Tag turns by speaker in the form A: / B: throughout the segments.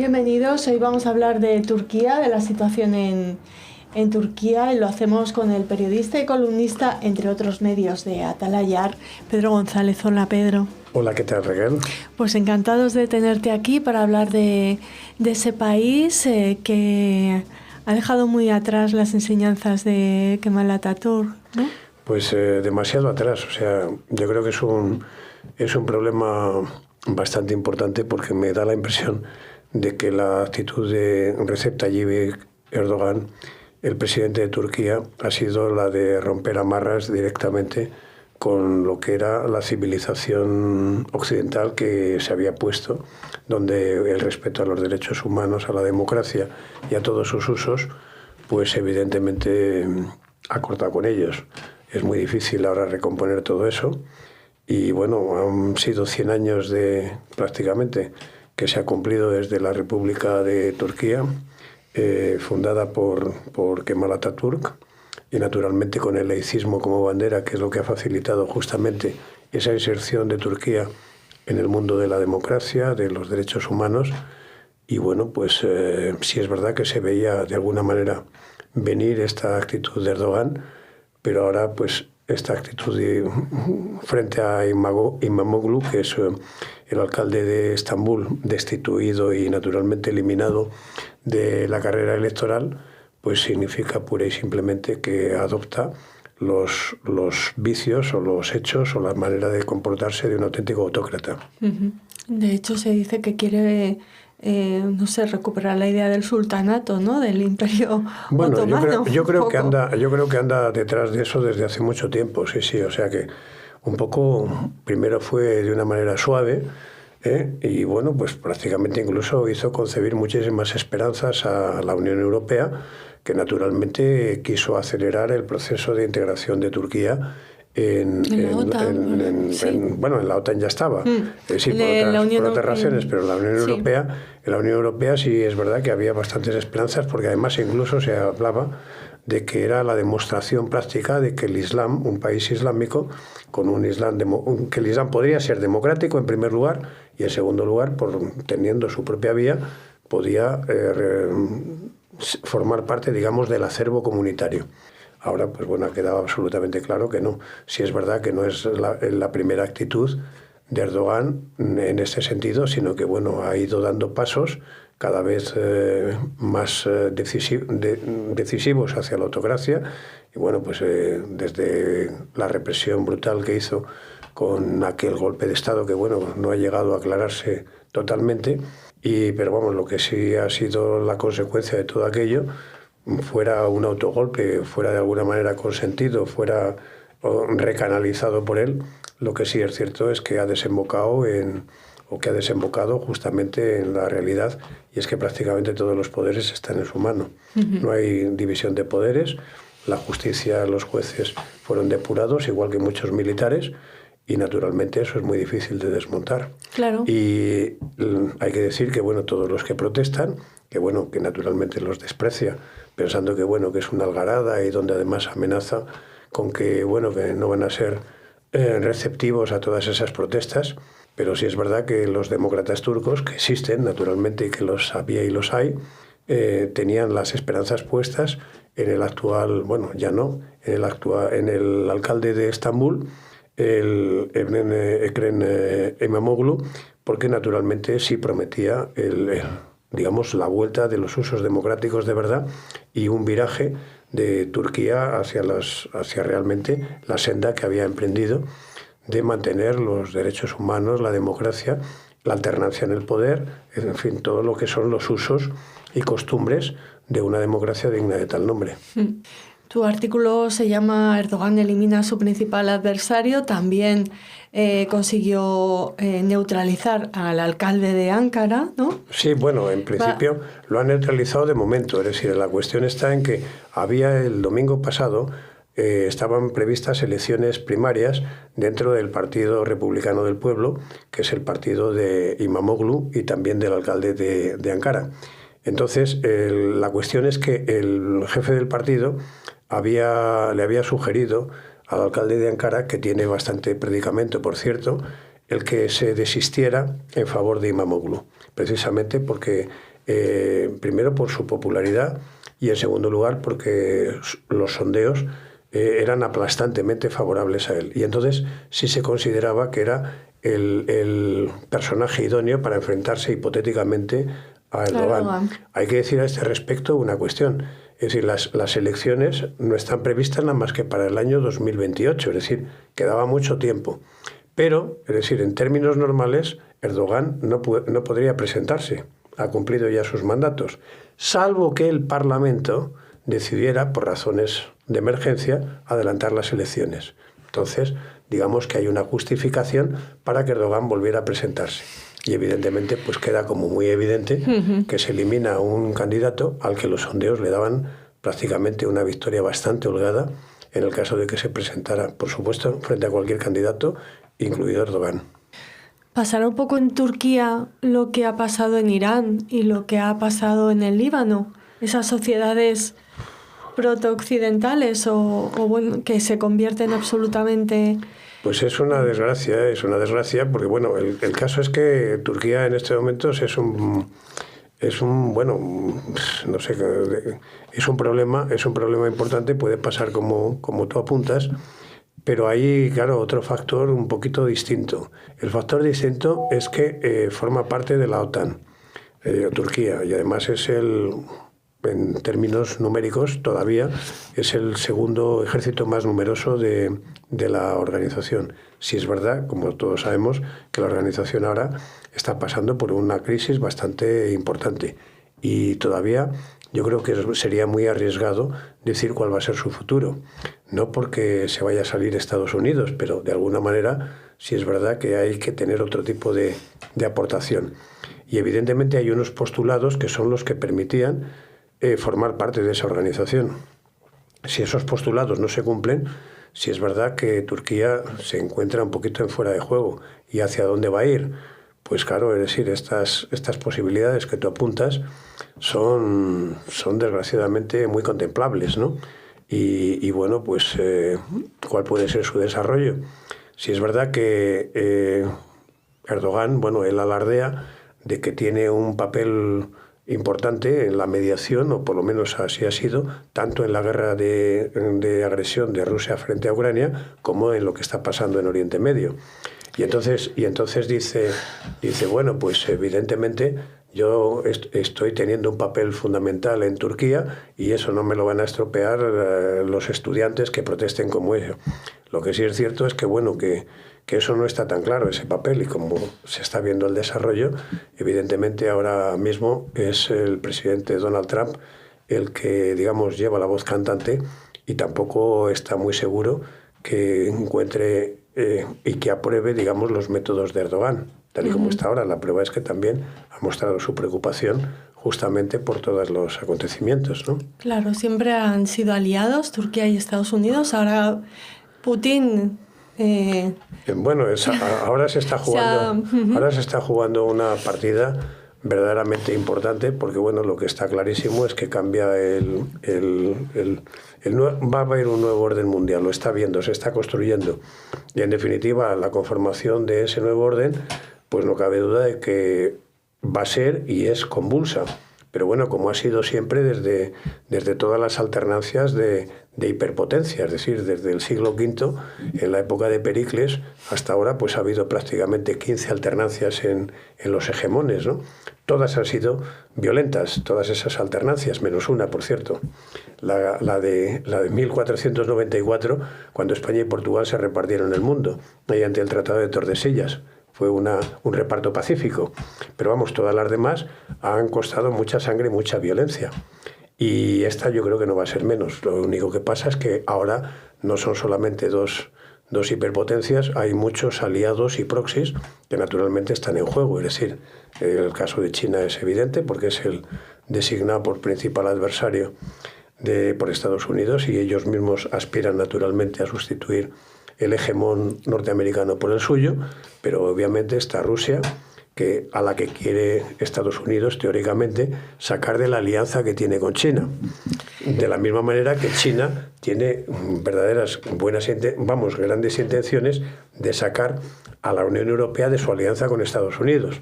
A: Bienvenidos, hoy vamos a hablar de Turquía, de la situación en Turquía, y lo hacemos con el periodista y columnista, entre otros medios, de Atalaya, Pedro González. Hola, Pedro.
B: Hola, ¿qué tal, Raquel?
A: Pues encantados de tenerte aquí para hablar de ese país que ha dejado muy atrás las enseñanzas de Kemal Atatürk, ¿no?
B: Pues demasiado atrás, o sea, yo creo que es un problema bastante importante, porque me da la impresión de que la actitud de Recep Tayyip Erdogan, el presidente de Turquía, ha sido la de romper amarras directamente con lo que era la civilización occidental que se había puesto, donde el respeto a los derechos humanos, a la democracia y a todos sus usos, pues evidentemente ha cortado con ellos. Es muy difícil ahora recomponer todo eso. Y bueno, han sido 100 años prácticamente que se ha cumplido desde la República de Turquía, fundada por Kemal Atatürk, y naturalmente con el laicismo como bandera, que es lo que ha facilitado justamente esa inserción de Turquía en el mundo de la democracia, de los derechos humanos. Y bueno, pues sí es verdad que se veía de alguna manera venir esta actitud de Erdogan, pero ahora pues esta actitud frente a Imamoglu, que es el alcalde de Estambul, destituido y naturalmente eliminado de la carrera electoral, pues significa pura y simplemente que adopta los vicios o los hechos o la manera de comportarse de un auténtico autócrata.
A: De hecho, se dice que quiere recuperar la idea del sultanato, ¿no? Del imperio otomano.
B: Yo creo que anda detrás de eso desde hace mucho tiempo, sí, o sea que un poco primero fue de una manera suave, y bueno, pues prácticamente incluso hizo concebir muchísimas esperanzas a la Unión Europea, que naturalmente quiso acelerar el proceso de integración de Turquía en la OTAN ya estaba, por otras razones, pero la Unión Europea sí es verdad que había bastantes esperanzas, porque además incluso se hablaba de que era la demostración práctica de que el Islam, un país islámico, con un Islam que el Islam podría ser democrático en primer lugar, y en segundo lugar, teniendo su propia vía, podía formar parte, digamos, del acervo comunitario. Ahora, pues bueno, ha quedado absolutamente claro que no. Sí es verdad que no es la primera actitud de Erdogan en este sentido, sino que bueno, ha ido dando pasos cada vez más decisivos hacia la autocracia. Y bueno, pues desde la represión brutal que hizo con aquel golpe de Estado, que bueno, no ha llegado a aclararse totalmente, pero vamos, lo que sí ha sido la consecuencia de todo aquello, fuera un autogolpe, fuera de alguna manera consentido, fuera recanalizado por él, lo que sí es cierto es que ha desembocado justamente en la realidad, y es que prácticamente todos los poderes están en su mano. No hay división de poderes, la justicia, los jueces fueron depurados, igual que muchos militares, y naturalmente eso es muy difícil de desmontar.
A: Claro.
B: Y hay que decir que bueno, todos los que protestan, que naturalmente los desprecia, pensando que bueno, que es una algarada, y donde además amenaza con que que no van a ser receptivos a todas esas protestas. Pero sí es verdad que los demócratas turcos, que existen naturalmente y que los había y los hay, tenían las esperanzas puestas en el actual, en el alcalde de Estambul, el Ekrem İmamoğlu, porque naturalmente sí prometía la vuelta de los usos democráticos de verdad y un viraje de Turquía hacia realmente la senda que había emprendido de mantener los derechos humanos, la democracia, la alternancia en el poder, en fin, todo lo que son los usos y costumbres de una democracia digna de tal nombre.
A: Tu artículo se llama Erdogan elimina a su principal adversario. También consiguió neutralizar al alcalde de Ankara, ¿no?
B: Sí, bueno, en principio lo ha neutralizado de momento. Es decir, la cuestión está en que el domingo pasado estaban previstas elecciones primarias dentro del Partido Republicano del Pueblo, que es el partido de Imamoglu y también del alcalde de Ankara. Entonces, la cuestión es que el jefe del partido le había sugerido al alcalde de Ankara, que tiene bastante predicamento, por cierto, el que se desistiera en favor de Imamoglu, precisamente porque primero por su popularidad y en segundo lugar porque los sondeos eran aplastantemente favorables a él. Y entonces sí se consideraba que era el personaje idóneo para enfrentarse hipotéticamente a Erdogan. Hay que decir a este respecto una cuestión. Es decir, las elecciones no están previstas nada más que para el año 2028, es decir, quedaba mucho tiempo. Pero, es decir, en términos normales, Erdogan no podría presentarse. Ha cumplido ya sus mandatos, salvo que el Parlamento decidiera, por razones de emergencia, adelantar las elecciones. Entonces, digamos que hay una justificación para que Erdogan volviera a presentarse. Y evidentemente, pues queda como muy evidente que se elimina a un candidato al que los sondeos le daban prácticamente una victoria bastante holgada en el caso de que se presentara, por supuesto, frente a cualquier candidato, incluido Erdogan.
A: Pasará un poco en Turquía lo que ha pasado en Irán y lo que ha pasado en el Líbano. Esas sociedades proto-occidentales o bueno, que se convierten absolutamente...
B: Pues es una desgracia porque bueno, el caso es que Turquía en este momento es un problema importante, puede pasar como tú apuntas, pero hay, claro, otro factor un poquito distinto. El factor distinto es que forma parte de la OTAN, Turquía, y además en términos numéricos todavía es el segundo ejército más numeroso de la organización. Si es verdad, como todos sabemos, que la organización ahora está pasando por una crisis bastante importante y todavía yo creo que sería muy arriesgado decir cuál va a ser su futuro. No porque se vaya a salir Estados Unidos, pero de alguna manera sí es verdad que hay que tener otro tipo de aportación. Y evidentemente hay unos postulados que son los que permitían formar parte de esa organización. Si esos postulados no se cumplen, sí es verdad que Turquía se encuentra un poquito en fuera de juego. ¿Y hacia dónde va a ir? Pues claro, es decir, estas posibilidades que tú apuntas son desgraciadamente muy contemplables, ¿no? Y bueno, pues ¿cuál puede ser su desarrollo? Si es verdad que Erdogan, bueno, él alardea de que tiene un papel importante en la mediación, o por lo menos así ha sido, tanto en la guerra de agresión de Rusia frente a Ucrania como en lo que está pasando en Oriente Medio. Y entonces dice, bueno, pues evidentemente yo estoy teniendo un papel fundamental en Turquía y eso no me lo van a estropear los estudiantes que protesten como ellos. Lo que sí es cierto es que, bueno, que eso no está tan claro, ese papel, y como se está viendo el desarrollo, evidentemente ahora mismo es el presidente Donald Trump el que, digamos, lleva la voz cantante y tampoco está muy seguro que encuentre y que apruebe, digamos, los métodos de Erdogan, tal y como está ahora. La prueba es que también ha mostrado su preocupación justamente por todos los acontecimientos, ¿no? Claro, siempre han sido aliados, Turquía y Estados Unidos. Ahora Putin... Bueno, ahora se está jugando una partida verdaderamente importante, porque bueno, lo que está clarísimo es que cambia va a haber un nuevo orden mundial, lo está viendo, se está construyendo, y en definitiva la conformación de ese nuevo orden, pues no cabe duda de que va a ser y es convulsa. Pero bueno, como ha sido siempre desde todas las alternancias de hiperpotencia, es decir, desde el siglo V, en la época de Pericles, hasta ahora pues ha habido prácticamente 15 alternancias en los hegemones, ¿no? Todas han sido violentas, todas esas alternancias, menos una, por cierto, la de 1494, cuando España y Portugal se repartieron el mundo, mediante el Tratado de Tordesillas. Fue un reparto pacífico, pero vamos, todas las demás han costado mucha sangre y mucha violencia. Y esta yo creo que no va a ser menos. Lo único que pasa es que ahora no son solamente dos hiperpotencias, hay muchos aliados y proxies que naturalmente están en juego. Es decir, el caso de China es evidente porque es el designado por principal adversario por Estados Unidos, y ellos mismos aspiran naturalmente a sustituir el hegemón norteamericano por el suyo, pero obviamente está Rusia, a la que quiere Estados Unidos, teóricamente, sacar de la alianza que tiene con China. De la misma manera que China tiene grandes intenciones de sacar a la Unión Europea de su alianza con Estados Unidos.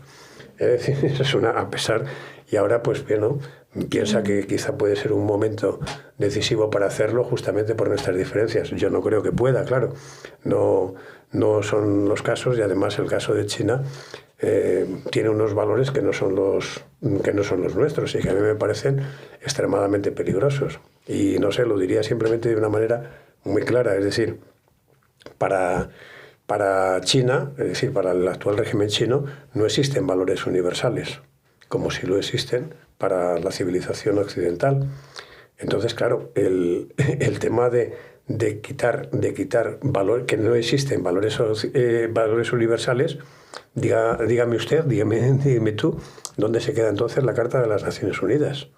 B: Es decir, eso es a pesar, y ahora pues bueno, piensa que quizá puede ser un momento decisivo para hacerlo justamente por nuestras diferencias. Yo no creo que pueda, claro, no son los casos, y además el caso de China tiene unos valores que no son los nuestros y que a mí me parecen extremadamente peligrosos. Y no sé, lo diría simplemente de una manera muy clara, es decir, para China, es decir, para el actual régimen chino, no existen valores universales, como si lo existen para la civilización occidental. Entonces, claro, el tema de quitar valor, que no existen valores universales, dígame usted, dígame tú, ¿dónde se queda entonces la Carta de las Naciones Unidas?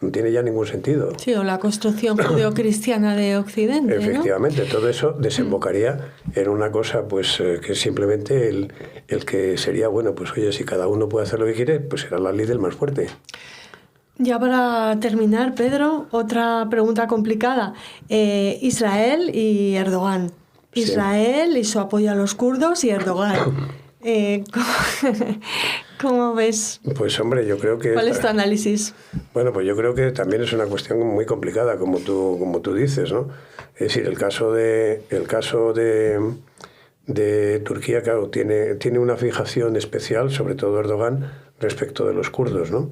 B: No tiene ya ningún sentido.
A: Sí, o la construcción judeocristiana de Occidente,
B: Efectivamente,
A: ¿no?
B: Todo eso desembocaría en una cosa pues que simplemente el que sería, bueno, pues oye, si cada uno puede hacer lo que quiere, pues será la ley del más fuerte.
A: Ya para terminar, Pedro, otra pregunta complicada. Israel y Erdogan. Israel y su apoyo a los kurdos y Erdogan. ¿Cómo ves?
B: Pues hombre, yo creo que...
A: ¿Cuál es tu análisis?
B: Bueno, pues yo creo que también es una cuestión muy complicada, como tú dices, ¿no? Es decir, el caso de Turquía, claro, tiene una fijación especial, sobre todo Erdogan, respecto de los kurdos, ¿no?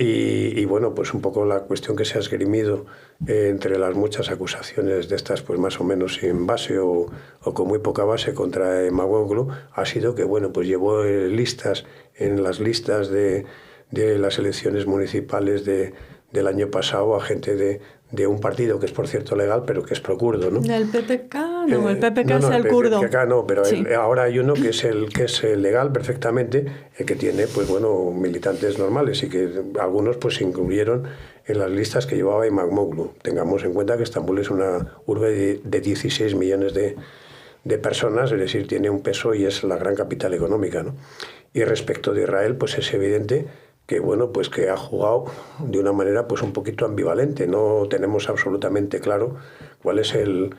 B: Y bueno, pues un poco la cuestión que se ha esgrimido entre las muchas acusaciones de estas, pues más o menos sin base o con muy poca base contra Imamoglu, ha sido que, bueno, pues llevó en las listas de las elecciones municipales del año pasado a gente de un partido que es, por cierto, legal, pero que es pro-kurdo, ¿no?
A: ¿El PPK? No, el PPK es el kurdo.
B: El PPK no, pero
A: sí.
B: Ahora hay uno que es legal perfectamente, que tiene, pues bueno, militantes normales y que algunos pues se incluyeron en las listas que llevaba Imamoglu. Tengamos en cuenta que Estambul es una urbe de 16 millones de personas, es decir, tiene un peso y es la gran capital económica, ¿no? Y respecto de Israel, pues es evidente que bueno, pues que ha jugado de una manera pues un poquito ambivalente. No tenemos absolutamente claro cuál es el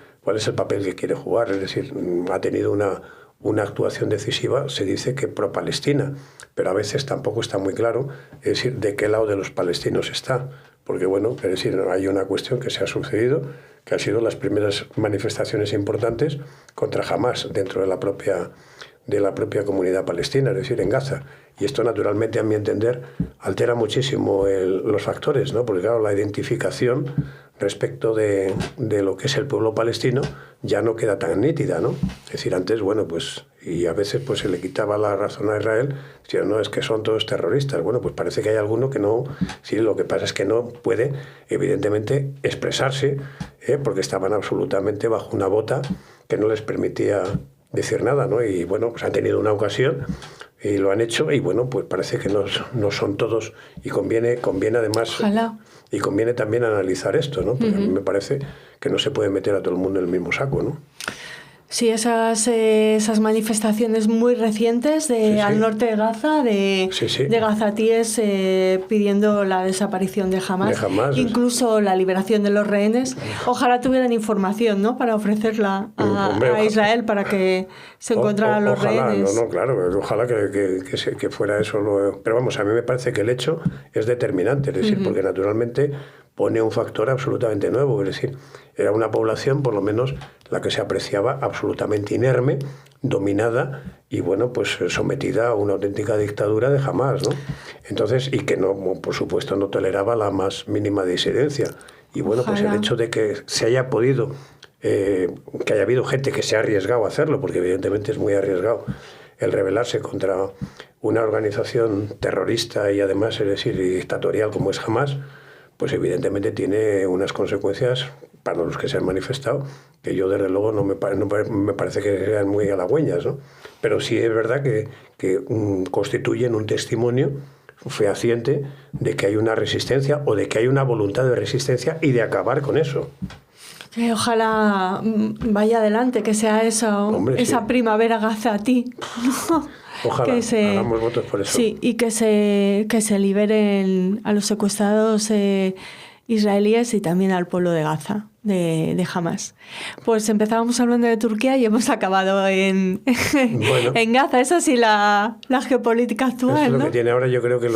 B: papel que quiere jugar. Es decir, ha tenido una actuación decisiva, se dice que pro-Palestina, pero a veces tampoco está muy claro, es decir, de qué lado de los palestinos está. Porque bueno, es decir, hay una cuestión que se ha sucedido, que han sido las primeras manifestaciones importantes contra Hamás dentro de la propia comunidad palestina, es decir, en Gaza. Y esto, naturalmente, a mi entender, altera muchísimo los factores, ¿no? Porque, claro, la identificación respecto de lo que es el pueblo palestino ya no queda tan nítida, ¿no? Es decir, antes, bueno, pues, y a veces pues se le quitaba la razón a Israel, diciendo, no, es que son todos terroristas. Bueno, pues parece que hay alguno que no, sí, lo que pasa es que no puede, evidentemente, expresarse, porque estaban absolutamente bajo una bota que no les permitía decir nada, ¿no? Y bueno, pues han tenido una ocasión y lo han hecho y bueno, pues parece que no son todos y conviene además...
A: Ojalá.
B: Y conviene también analizar esto, ¿no? Porque a mí me parece que no se puede meter a todo el mundo en el mismo saco, ¿no?
A: Sí, esas manifestaciones muy recientes al norte de Gaza, de gazatíes pidiendo la desaparición de Hamás, incluso la liberación de los rehenes. Ojalá tuvieran información, ¿no? Para ofrecerla a Israel para que se encontraran los rehenes.
B: No, claro, ojalá que fuera eso. Pero vamos, a mí me parece que el hecho es determinante, es decir, porque naturalmente pone un factor absolutamente nuevo, es decir, era una población, por lo menos la que se apreciaba, absolutamente inerme, dominada y, bueno, pues sometida a una auténtica dictadura de Hamás, ¿no? Entonces, y que no, por supuesto, no toleraba la más mínima disidencia. Y, bueno, pues el hecho de que se haya podido, que haya habido gente que se ha arriesgado a hacerlo, porque evidentemente es muy arriesgado el rebelarse contra una organización terrorista y además, es decir, dictatorial como es Hamás, pues evidentemente tiene unas consecuencias para los que se han manifestado, que yo desde luego no me parece que sean muy halagüeñas, ¿no? Pero sí es verdad que constituyen un testimonio fehaciente de que hay una resistencia o de que hay una voluntad de resistencia y de acabar con eso.
A: Que ojalá vaya adelante, que sea esa primavera gazatí, ¿no?
B: Ojalá, hagamos votos por eso.
A: Sí, y que se liberen a los secuestrados israelíes y también al pueblo de Gaza. de Hamas. Pues empezábamos hablando de Turquía y hemos acabado en Gaza. Esa sí la geopolítica actual,
B: es lo
A: ¿no?
B: que tiene ahora. Yo creo que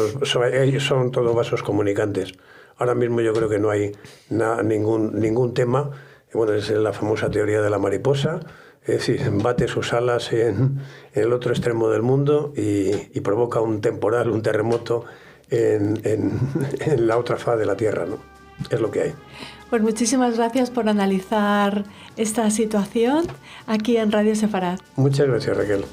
B: ellos son todos vasos comunicantes. Ahora mismo yo creo que no hay ningún tema. Bueno, es la famosa teoría de la mariposa. Es decir, bate sus alas en el otro extremo del mundo y provoca un temporal, un terremoto en la otra faz de la Tierra, ¿no? Es lo que hay.
A: Pues muchísimas gracias por analizar esta situación aquí en Radio Sefarad.
B: Muchas gracias, Raquel.